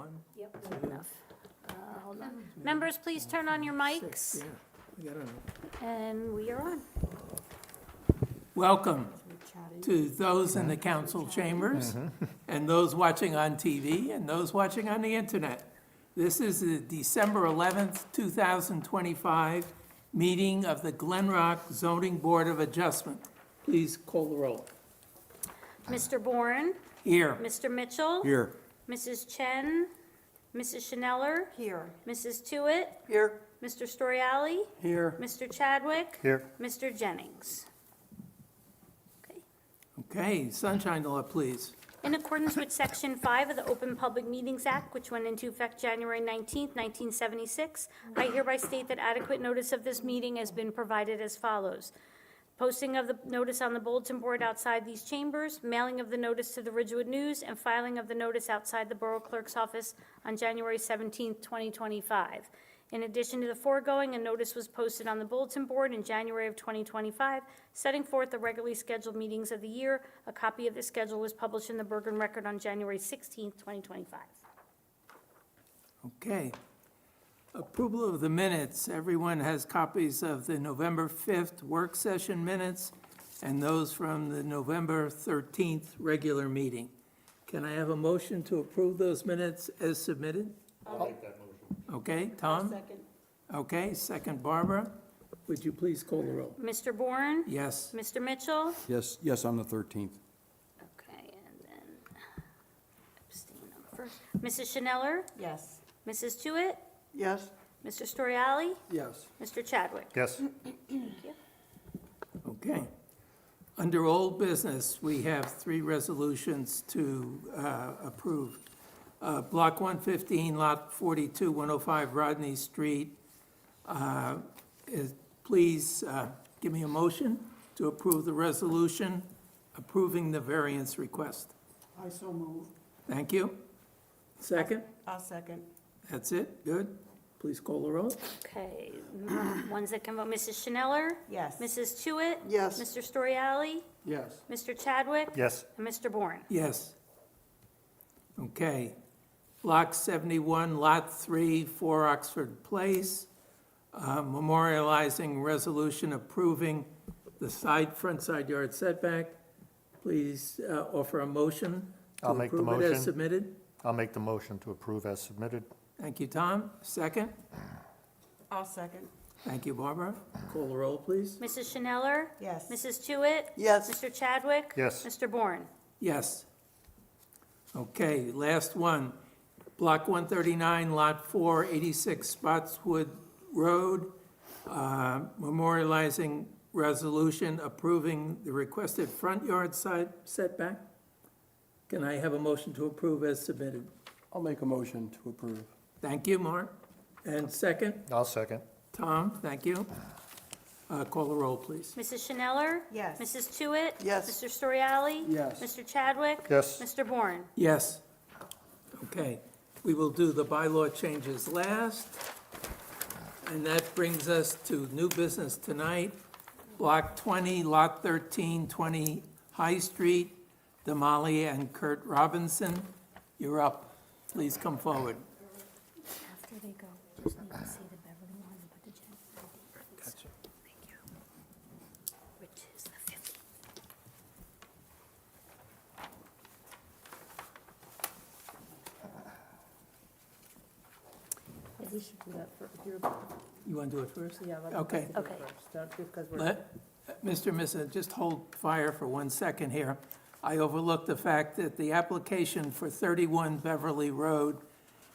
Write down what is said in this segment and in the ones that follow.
1, Yep, good enough. Hold on. Members, please turn on your mics, 6, yeah. I got it. and we are on. Welcome to those in the council chambers, and those watching on TV, and those watching on the internet. This is the December 11th, 2025 meeting of the Glen Rock Zoning Board of Adjustment. Please call the roll. Mr. Bourne, Here. Mr. Mitchell. Here. Mrs. Chen, Mrs. Schneller, Here. Mrs. Tewitt, Here. Mr. Storiali, Here. Mr. Chadwick, Here. Mr. Jennings. Okay. Okay, sunshine law, please. In accordance with Section 5 of the Open Public Meetings Act, which went into effect January 19th, 1976, I hereby state that adequate notice of this meeting has been provided as follows. Posting of the notice on the bulletin board outside these chambers, mailing of the notice to the Ridgewood News, and filing of the notice outside the Borough Clerk's office on January 17th, 2025. In addition to the foregoing, a notice was posted on the bulletin board in January of 2025, setting forth the regularly scheduled meetings of the year. A copy of the schedule was published in the Bergen Record on January 16th, 2025. Okay. Approval of the minutes. Everyone has copies of the November 5th work session minutes and those from the November 13th regular meeting. Can I have a motion to approve those minutes as submitted? I'll make that motion. Okay, Tom? Second. Okay, second Barbara. Would you please call the roll? Mr. Bourne? Yes. Mr. Mitchell? Yes, on the 13th. Okay, and then abstain on the first. Mrs. Schneller? Yes. Mrs. Tewitt? Yes. Mr. Storiali? Yes. Mr. Chadwick? Yes. Okay. Under old business, we have 3 resolutions to approve. Block 115, Lot 42, 105 Rodney Street. Please give me a motion to approve the resolution approving the variance request. I so move. Thank you. Second? I'll second. That's it? Good. Please call the roll. Okay, ones that can vote, Mrs. Schneller? Yes. Mrs. Tewitt? Yes. Mr. Storiali? Yes. Mr. Chadwick? Yes. And Mr. Bourne? Yes. Okay. Block 71, Lot 3, 4 Oxford Place, memorializing resolution approving the front side yard setback. Please offer a motion to I'll make the approve it as motion. submitted. I'll make the motion to approve as submitted. Thank you, Tom. Second. I'll second. Thank you, Barbara. Call the roll, please. Mrs. Schneller? Yes. Mrs. Tewitt? Yes. Mr. Chadwick? Yes. Mr. Bourne? Yes. Okay, last one. Block 139, Lot 4, 86 Spotswood Road, memorializing resolution approving the requested front yard side setback. Can I have a motion to approve as submitted? I'll make a motion to approve. Thank you, Mark. And second, I'll second. Tom, thank you. Call the roll, please. Mrs. Schneller? Yes. Mrs. Tewitt? Yes. Mr. Storiali? Yes. Mr. Chadwick? Yes. Mr. Bourne? Yes. Okay, we will do the bylaw changes last. And that brings us to new business tonight. Block 20, Lot 13, 20 High Street, Damali and Kurt Robinson. You're up. Please come forward. After they go, just need to say the Beverly one and put the Jen ID. Gotcha. Thank you. Which is the 50. We should do that first. You want to do it first? Yeah, let Okay. me do Okay. it first, because we're, Mr. and Mrs., just hold fire for 1 second here. I overlooked the fact that the application for 31 Beverly Road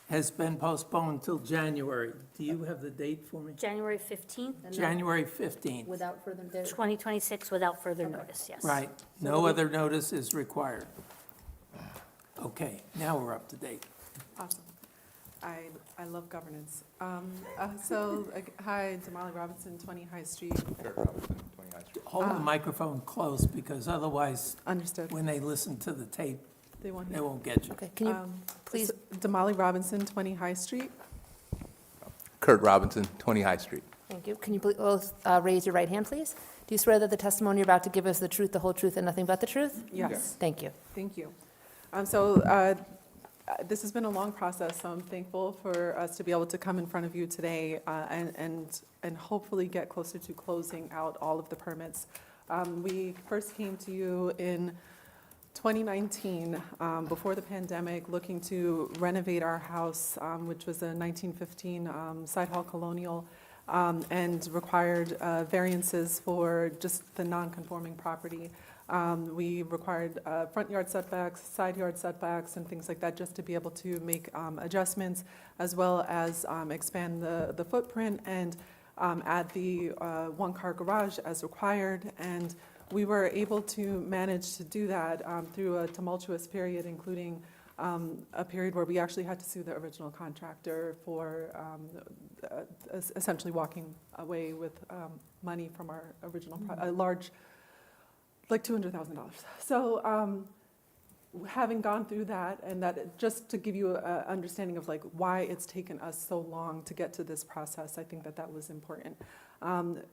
has been postponed till January. Do you have the date for me? January 15th, and then January 15th. without further, 2026, without further notice, yes. Right. No other notice is required. Okay, now we're up to date. Awesome. I love governance. Hi, Damali Robinson, 20 High Street. Hold the microphone close, because otherwise, Understood. when they listen to the tape, They want they won't get you. okay, can you please, Damali Robinson, 20 High Street. Kurt Robinson, 20 High Street. thank you, can you both raise your right hand, please? Do you swear that the testimony you're about to give us the truth, the whole truth, and nothing but the truth? Yes. Thank you. Thank you. This has been a long process, so I'm thankful for us to be able to come in front of you today and hopefully get closer to closing out all of the permits. We first came to you in 2019, before the pandemic, looking to renovate our house, which was a 1915 side hall colonial, and required variances for just the non-conforming property. We required front yard setbacks, side yard setbacks, and things like that, just to be able to make adjustments, as well as expand the footprint and add the one-car garage as required. And we were able to manage to do that through a tumultuous period, including a period where we actually had to sue the original contractor for essentially walking away with money from our original, a large, like $200,000. So having gone through that, and that, just to give you an understanding of like why it's taken us so long to get to this process, I think that that was important.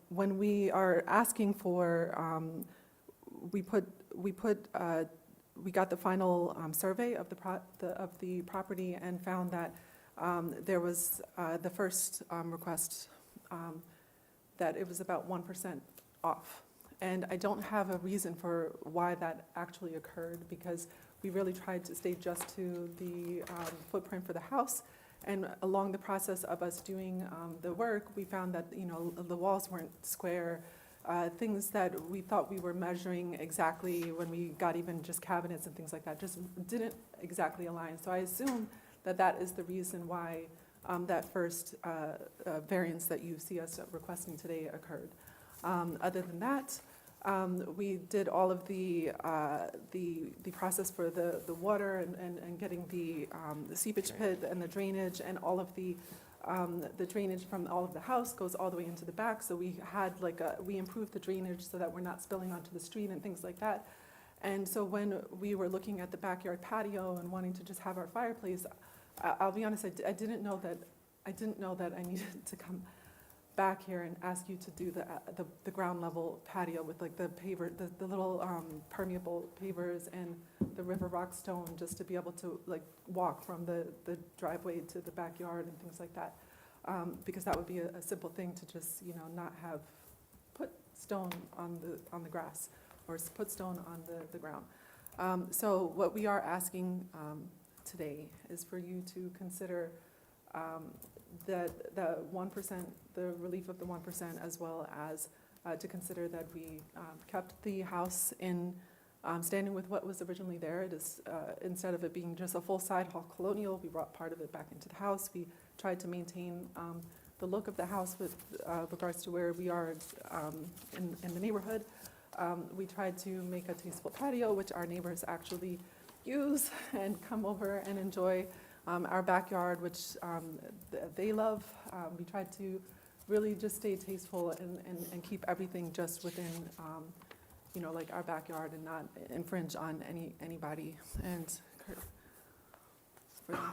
When we are asking for, we got the final survey of the property and found that there was the first request that it was about 1% off. And I don't have a reason for why that actually occurred, because we really tried to stay just to the footprint for the house. And along the process of us doing the work, we found that, you know, the walls weren't square. Things that we thought we were measuring exactly when we got even just cabinets and things like that just didn't exactly align. So I assume that that is the reason why that first variance that you see us requesting today occurred. Other than that, we did all of the process for the water and getting the seepage pit and the drainage, and all of the drainage from all of the house goes all the way into the back. So we had we improved the drainage so that we're not spilling onto the street and things like that. And so when we were looking at the backyard patio and wanting to just have our fireplace, I'll be honest, I didn't know that I needed to come back here and ask you to do the ground level patio with like the paver, the little permeable pavers and the river rock stone, just to be able to like walk from the driveway to the backyard and things like that, because that would be a simple thing to just, you know, not have put stone on the grass or put stone on the ground. So what we are asking today is for you to consider the 1%, the relief of the 1%, as well as to consider that we kept the house in standing with what was originally there. It is, instead of it being just a full side hall colonial, we brought part of it back into the house. We tried to maintain the look of the house with regards to where we are in the neighborhood. We tried to make a tasteful patio, which our neighbors actually use and come over and enjoy. Our backyard, which they love. We tried to really just stay tasteful and keep everything just within, you know, like our backyard, and not infringe on anybody. And Kurt, for them.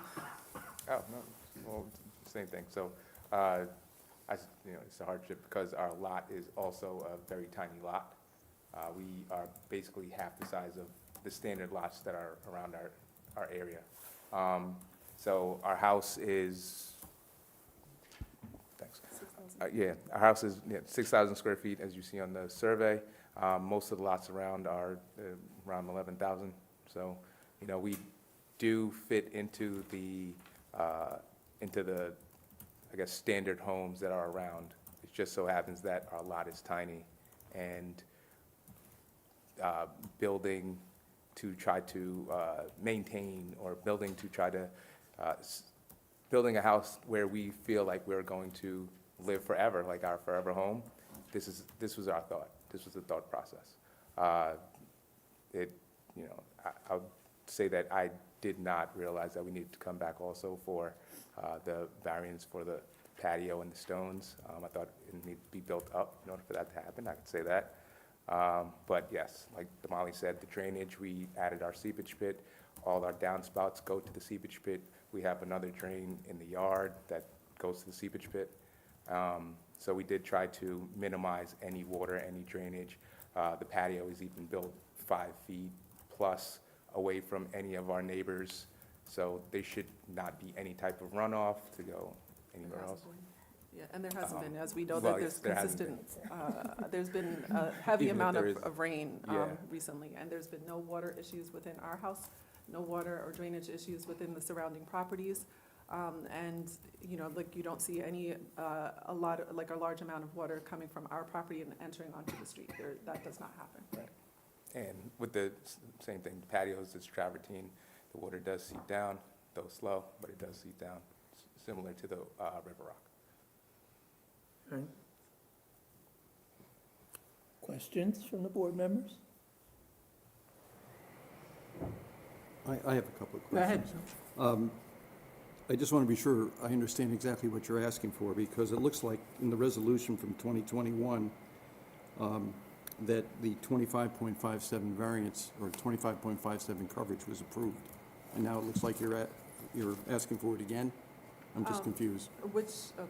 Oh, no, well, same thing. So, you know, it's a hardship because our lot is also a very tiny lot. We are basically half the size of the standard lots that are around our area. So our house is, thanks. Yeah, our house is 6,000 square feet, as you see on the survey. Most of the lots around are around 11,000. So, you know, we do fit into the, I guess, standard homes that are around. It just so happens that our lot is tiny, and building to try to maintain, or building to try to building a house where we feel like we're going to live forever, like our forever home. This was our thought. This was the thought process. You know, I would say that I did not realize that we needed to come back also for the variance for the patio and the stones. I thought it needed to be built up in order for that to happen. I could say that. But yes, like Damali said, the drainage, we added our seepage pit. All our downspouts go to the seepage pit. We have another drain in the yard that goes to the seepage pit. So we did try to minimize any water, any drainage. The patio is even built 5 feet plus away from any of our neighbors. So there should not be any type of runoff to go anywhere else. Yeah, and there hasn't been, as we know, well, that yes, there's there hasn't consistent, there's been a heavy Even if amount there of is- of rain Yeah. recently, and there's been no water issues within our house, no water or drainage issues within the surrounding properties. And, you know, like, you don't see any, a large amount of water coming from our property and entering onto the street. That does not happen. And with the same thing, patios, it's travertine, the water does seep down, though slow, but it does seep down, similar to the river rock. Okay. Questions from the board members? I have a couple of Go ahead. questions. I just want to be sure I understand exactly what you're asking for, because it looks like in the resolution from 2021, that the 25.57 variance, or 25.57 coverage was approved. And now it looks like you're asking for it again? I'm just confused. Which, oh,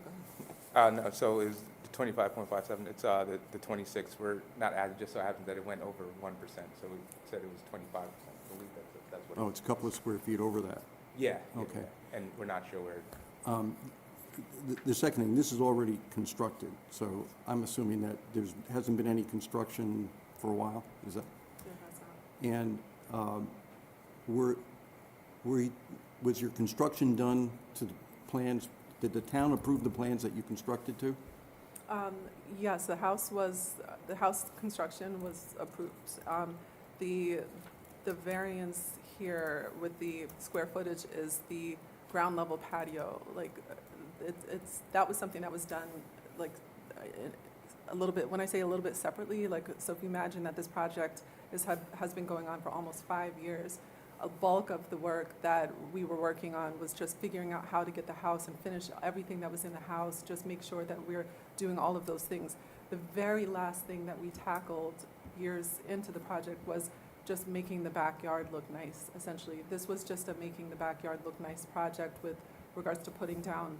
go ahead. No, so it was the 25.57, it's the 26, we're not added, just so happens that it went over 1%, so we said it was 25%. I believe that's what it Oh, was. it's a couple of square feet over that. Yeah. Okay. Yeah, and we're not sure where, The second thing, this is already constructed, so I'm assuming that hasn't been any construction for a while, is that? Yeah, that's not- And was your construction done to the plans? Did the town approve the plans that you constructed to? Yes, the house construction was approved. The variance here with the square footage is the ground level patio. Like, that was something that was done, like, a little bit, when I say a little bit separately, like, so if you imagine that this project has been going on for almost 5 years, a bulk of the work that we were working on was just figuring out how to get the house and finish everything that was in the house, just make sure that we're doing all of those things. The very last thing that we tackled years into the project was just making the backyard look nice, essentially. This was just a making the backyard look nice project with regards to putting down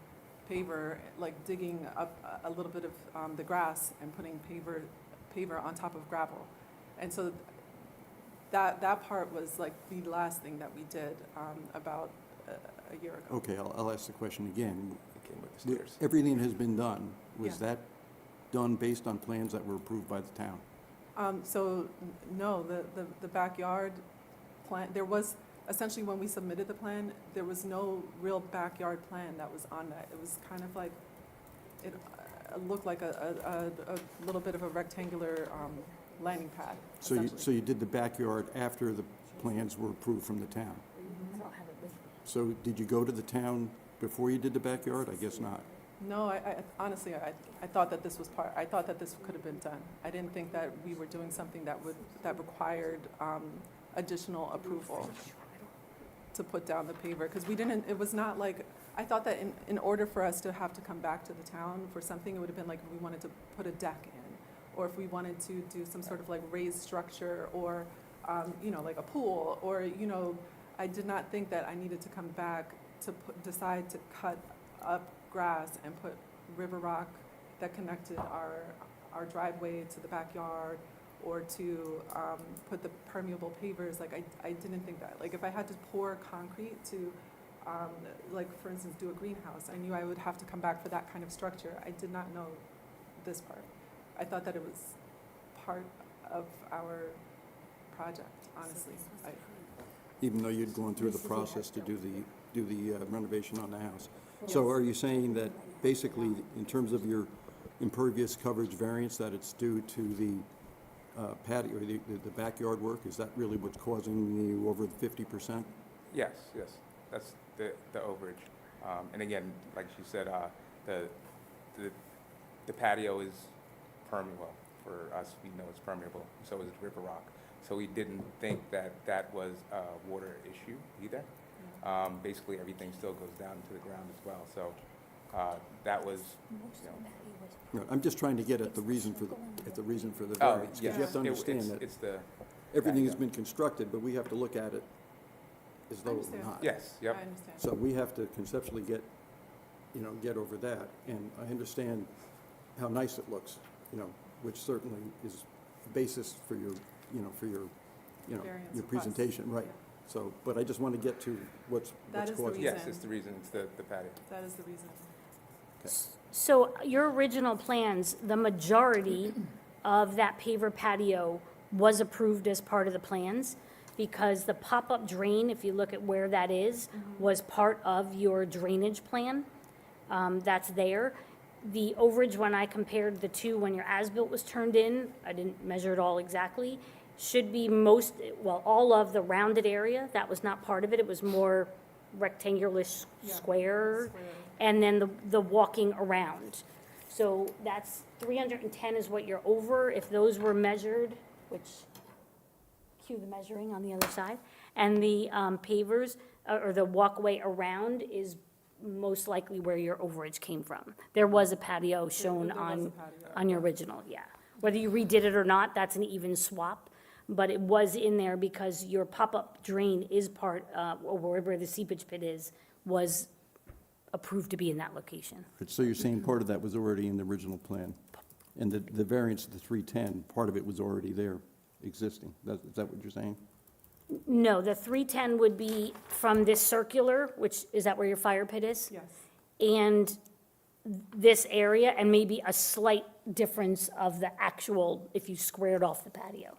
paver, like digging up a little bit of the grass and putting paver on top of gravel. And so that part was like the last thing that we did about a year ago. Okay, I'll ask the question again. it came with the stairs. Everything has been done. Was Yeah. that done based on plans that were approved by the town? No, the backyard plan, there was, essentially when we submitted the plan, there was no real backyard plan that was on that. It was kind of like, it looked like a little bit of a rectangular landing pad, essentially. So you did the backyard after the plans were approved from the town? So did you go to the town before you did the backyard? I guess not. No, I honestly, I thought that this was I thought that this could have been done. I didn't think that we were doing something that required additional approval to put down the paver, because it was not like, I thought that in order for us to have to come back to the town for something, it would have been like if we wanted to put a deck in, or if we wanted to do some sort of like raised structure, or, like a pool, or, I did not think that I needed to come back to decide to cut up grass and put river rock that connected our driveway to the backyard, or to put the permeable pavers. Like, I didn't think that. Like, if I had to pour concrete to, like, for instance, do a greenhouse, I knew I would have to come back for that kind of structure. I did not know this part. I thought that it was part of our project, honestly. Even though you'd gone through the process to do the renovation on the house? So are you saying that basically, in terms of your impervious coverage variance, that it's due to the patio, the backyard work? Is that really what's causing you over the 50%? Yes, that's the overage. And again, like she said, the patio is permeable. For us, we know it's permeable, so is river rock. So we didn't think that was a water issue either. Basically, everything still goes down to the ground as well. So that was, No, I'm just trying to get at the reason for the oh, variance. yes. Because you have to understand that It's the, everything has been constructed, but we have to look at it as though it were understand. not. yes, yep. I understand. So we have to conceptually get over that. And I understand how nice it looks, which certainly is the basis for your Variance your request. presentation, right. So, but I just want to get to what's That is the causing. reason. Yes, it's the reason, it's the patio. That is the reason. So your original plans, the majority of that paver patio was approved as part of the plans because the pop-up drain, if you look at where that is, was part of your drainage plan. That's there. The overage, when I compared the two, when your as-built was turned in, I didn't measure it all exactly, should be all of the rounded area. That was not part of it. It was more rectangular Yeah, square. square. And then the walking around. So that's 310 is what you're over. If those were measured, which, cue the measuring on the other side. And the pavers, or the walkway around is most likely where your overage came from. There was a patio shown there was a on, patio, on your original, yeah. Whether you redid it or not, that's an even swap, but it was in there because your pop-up drain is part, or wherever the seepage pit is, was approved to be in that location. So you're saying part of that was already in the original plan? And the variance of the 310, part of it was already there, existing? Is that what you're saying? No, the 310 would be from this circular, which, is that where your fire pit is? Yes. And this area, and maybe a slight difference of the actual, if you squared off the patio.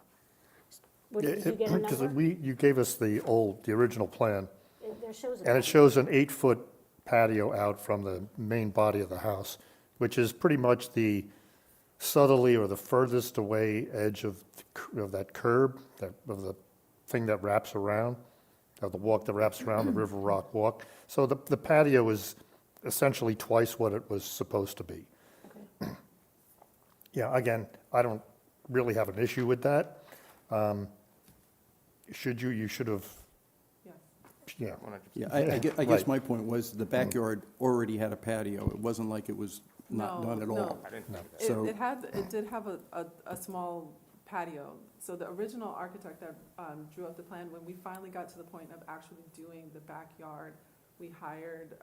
Did you get a Because number? you gave us the original plan, There shows a and it patio. shows an 8-foot patio out from the main body of the house, which is pretty much the southerly or the furthest away edge of that curb, of the thing that wraps around, of the walk that wraps around, the River Rock Walk. So the patio is essentially twice what it was supposed to be. Okay. Yeah, again, I don't really have an issue with that. You should have, Yes. yeah. 100%. Yeah, I guess Right. my point was the backyard already had a patio. It wasn't like it was not No, done at no. all. I didn't know that. So- It did have a small patio. So the original architect that drew up the plan, when we finally got to the point of actually doing the backyard, we hired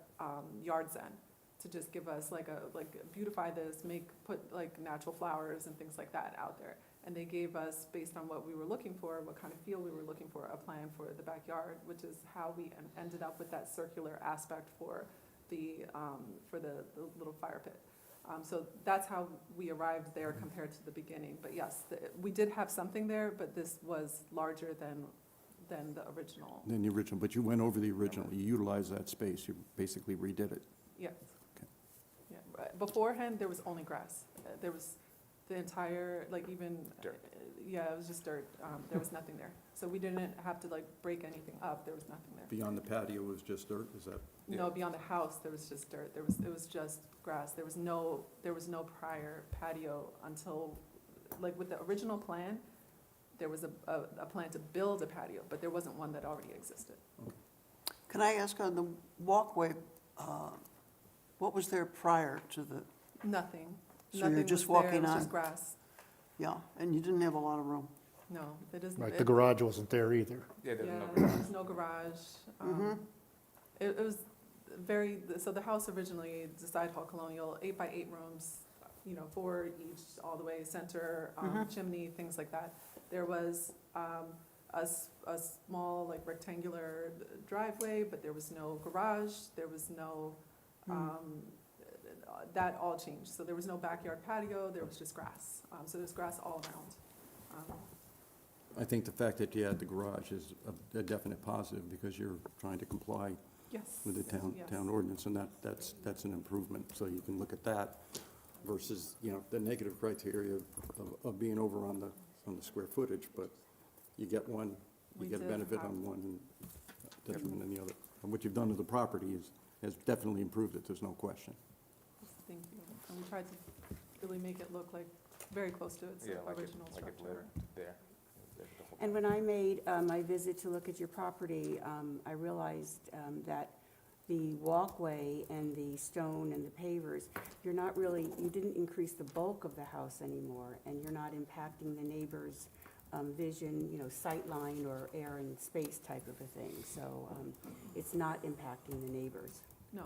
Yard Zen to just give us like beautify this, put like natural flowers and things like that out there. And they gave us, based on what we were looking for, what kind of feel we were looking for, a plan for the backyard, which is how we ended up with that circular aspect for the little fire pit. So that's how we arrived there compared to the beginning. But yes, we did have something there, but this was larger than the original. Than the original, but you went over the original. You utilized that space. You basically redid it. Yes. Okay. Yeah, but beforehand, there was only grass. There was the entire, like even. Dirt. Yeah, it was just dirt. There was nothing there. So we didn't have to like break anything up. There was nothing there. Beyond the patio was just dirt, is that? No, beyond the house, there was just dirt. It was just grass. There was no prior patio until, like with the original plan, there was a plan to build a patio, but there wasn't one that already existed. Can I ask on the walkway, what was there prior to the, Nothing. So you're Nothing just was there. walking It was on? just grass. yeah, and you didn't have a lot of room? No, it isn't. Right, the garage wasn't there either. Yeah, there's Yeah, no. there was no garage. Mhm. It was so the house originally, the side hall colonial, 8 by 8 rooms, 4 each, all the way center, chimney, things like that. There was a small, like rectangular driveway, but there was no garage, there was no, that all changed. So there was no backyard patio, there was just grass. So there's grass all around. I think the fact that you had the garage is a definite positive because you're trying to comply Yes. with the Yes. town ordinance, and that's an improvement. So you can look at that versus, the negative criteria of being over on the square footage, but you get one, you We get a did benefit have- on one and detriment on the other. And what you've done to the property has definitely improved it, there's no question. Thank you. And we tried to really make it look like very close to its Yeah, original like it structure. lived there. The whole- And when I made my visit to look at your property, I realized that the walkway and the stone and the pavers, you didn't increase the bulk of the house anymore, and you're not impacting the neighbor's vision, sight line or air and space type of a thing. So it's not impacting the neighbors. No,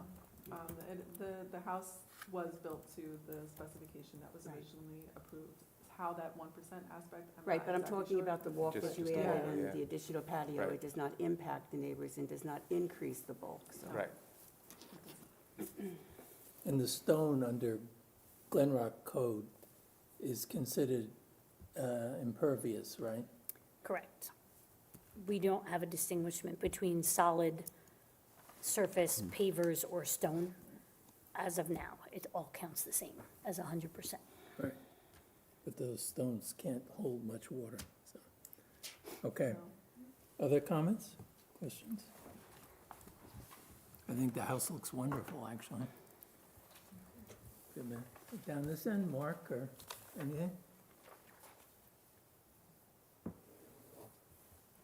the house was built to the specification that was Right. originally approved. how that 1% aspect. Right, but I'm exactly talking sure. about the walk that Just you the added walk, and yeah. the additional patio. Right. It does not impact the neighbors and does not increase the bulk, so. Right. And the stone under Glen Rock code is considered impervious, right? Correct. We don't have a distinguishment between solid surface pavers or stone. As of now, it all counts the same as 100%. Right. But those stones can't hold much water, so. Okay. Other comments, questions? I think the house looks wonderful, actually. Good man. Down this end, Mark, or anything?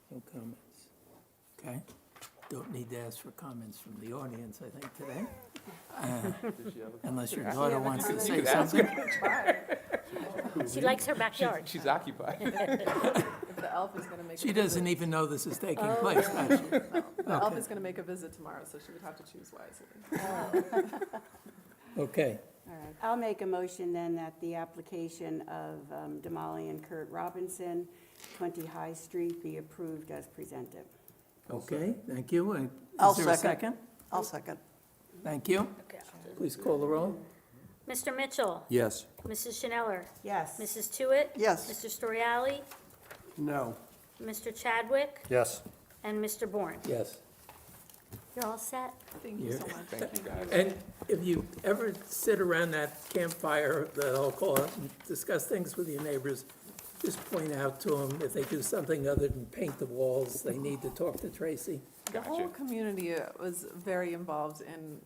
No comments. Okay. Don't need to ask for comments from the audience, I think, today. Unless your daughter wants to say could ask something. She likes her backyard. She's occupied. If the elf is going to make. She a doesn't visit- even know this is taking place, does she? The elf Okay. is going to make a visit tomorrow, so she would have to choose wisely. Okay, All right, I'll make a motion then that the application of Damali and Kurt Robinson, 20 High Street, be approved as presented. okay, thank you. And I'll Is there a second. second? I'll second. Thank you. Okay. Please call the roll. Mr. Mitchell? Yes. Mrs. Schneller? Yes. Mrs. Tewitt? Yes. Mr. Storiali? No. Mr. Chadwick? Yes. And Mr. Bourne? Yes. You're all set? Thank you so much. Thank you, guys. And if you ever sit around that campfire that I'll call it and discuss things with your neighbors, just point out to them, if they do something other than paint the walls, they need to talk to Tracy. The whole Gotcha. community was very involved and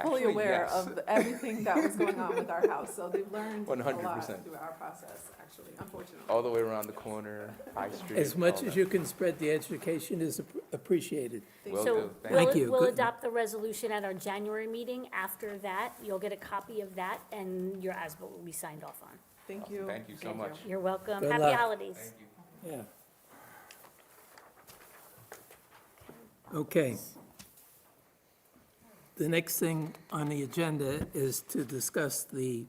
fully Actually, aware yes. of everything that was going on with our house. So they've learned a lot 100%. through our process, actually, unfortunately. All the way around the corner, High Street. As much all as that. you can spread the education is appreciated. Will So do. Thank we'll- you. We'll Good. adopt the resolution at our January meeting. After that, you'll get a copy of that, and your ASBIL will be signed off on. Thank you. Thank you so much. You're welcome. Good Happy luck. holidays. Yeah. Okay. The next thing on the agenda is to discuss the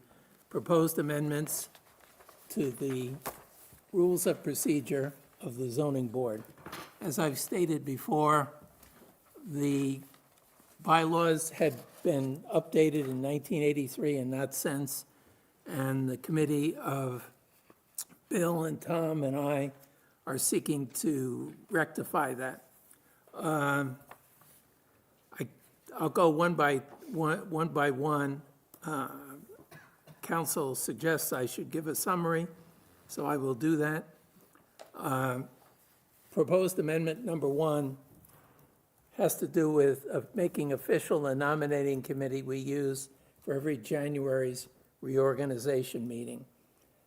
proposed amendments to the rules of procedure of the zoning board. As I've stated before, the bylaws had been updated in 1983 and not since, and the committee of Bill and Tom and I are seeking to rectify that. I'll go one by one. Council suggests I should give a summary, so I will do that. Proposed amendment number 1 has to do with making official the nominating committee we use for every January's reorganization meeting.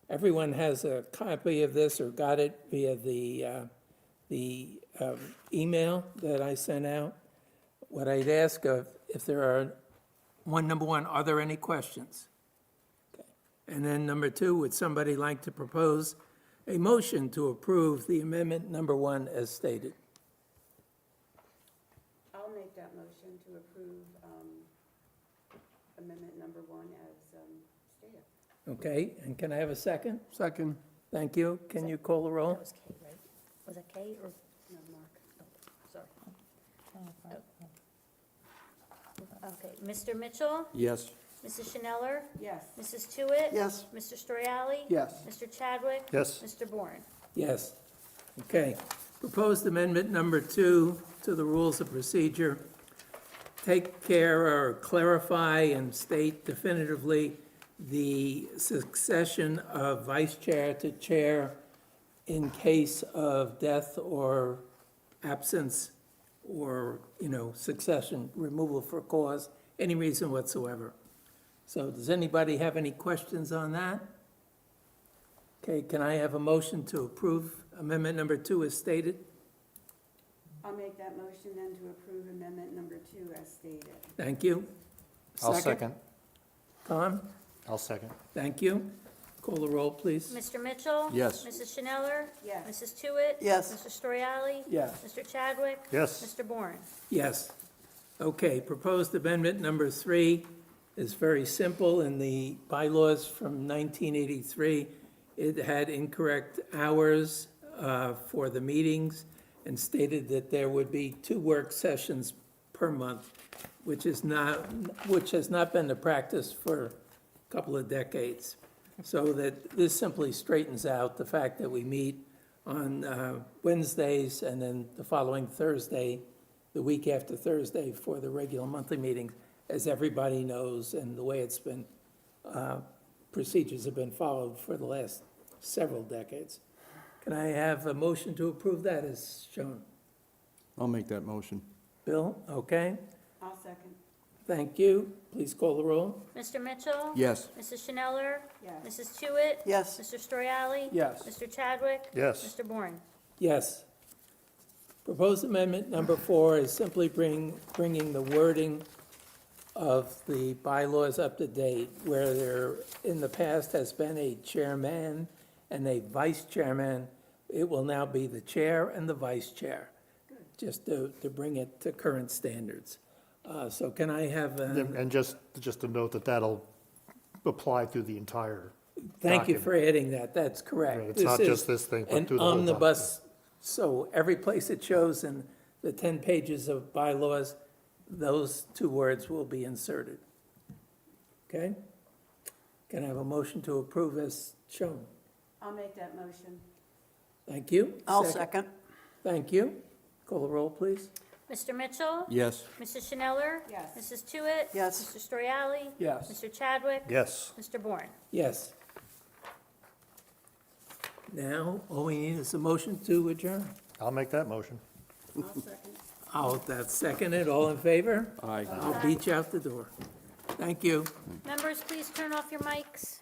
Everyone has a copy of this or got it via the email that I sent out. What I'd ask if there are, number one, are there any questions? Okay. And then number 2, would somebody like to propose a motion to approve the amendment number 1 as stated? I'll make that motion to approve amendment number 1 as stated. Okay, and can I have a second? Second. Thank you. Can you call the roll? That was K, right? Was that K or, No, Mark. sorry. Okay, Mr. Mitchell? Yes. Mrs. Schneller? Yes. Mrs. Tewitt? Yes. Mr. Storiali? Yes. Mr. Chadwick? Yes. Mr. Bourne? Yes. Okay. Proposed amendment number 2 to the rules of procedure. Take care or clarify and state definitively the succession of vice chair to chair in case of death or absence or, succession, removal for cause, any reason whatsoever. So does anybody have any questions on that? Okay, can I have a motion to approve amendment number 2 as stated? I'll make that motion then to approve amendment number 2 as stated. Thank you. I'll second. Tom? I'll second. Thank you. Call the roll, please. Mr. Mitchell? Yes. Mrs. Schneller? Yes. Mrs. Tewitt? Yes. Mr. Storiali? Yes. Mr. Chadwick? Yes. Mr. Bourne? Yes. Okay, proposed amendment number 3 is very simple. In the bylaws from 1983, It had incorrect hours for the meetings and stated that there would be 2 work sessions per month, which has not been the practice for a couple of decades. So that this simply straightens out the fact that we meet on Wednesdays and then the following Thursday, the week after Thursday for the regular monthly meetings, as everybody knows, and the way it's been, procedures have been followed for the last several decades. Can I have a motion to approve that as shown? I'll make that motion. Bill, okay, I'll second. thank you. Please call the roll. Mr. Mitchell? Yes. Mrs. Schneller? Yes. Mrs. Jewett? Yes. Mr. Stroyali? Yes. Mr. Chadwick? Yes. Mr. Bourne? Yes. Proposed amendment number 4 is simply bringing the wording of the bylaws up to date, where there, in the past, has been a chairman and a vice chairman. It will now be the chair and the vice chair, just to bring it to current standards. So can I have, And just to note that that'll apply through the entire thank you document. for adding that, that's correct. Right, it's not is just this thing, but an through the whole omnibus, so every place it shows in the 10 pages of bylaws, those 2 words will be inserted. Okay? Can I have a motion to approve as shown? I'll make that motion. Thank you. I'll second. Thank you. Call the roll, please. Mr. Mitchell? Yes. Mrs. Schneller? Yes. Mrs. Jewett? Yes. Mr. Stroyali? Yes. Mr. Chadwick? Yes. Mr. Bourne? Yes. Now, all we need is a motion to adjourn. I'll make that motion. I'll second. That's seconded. All in favor? Aye. I'll beat you out the door. Thank you. Members, please turn off your mics.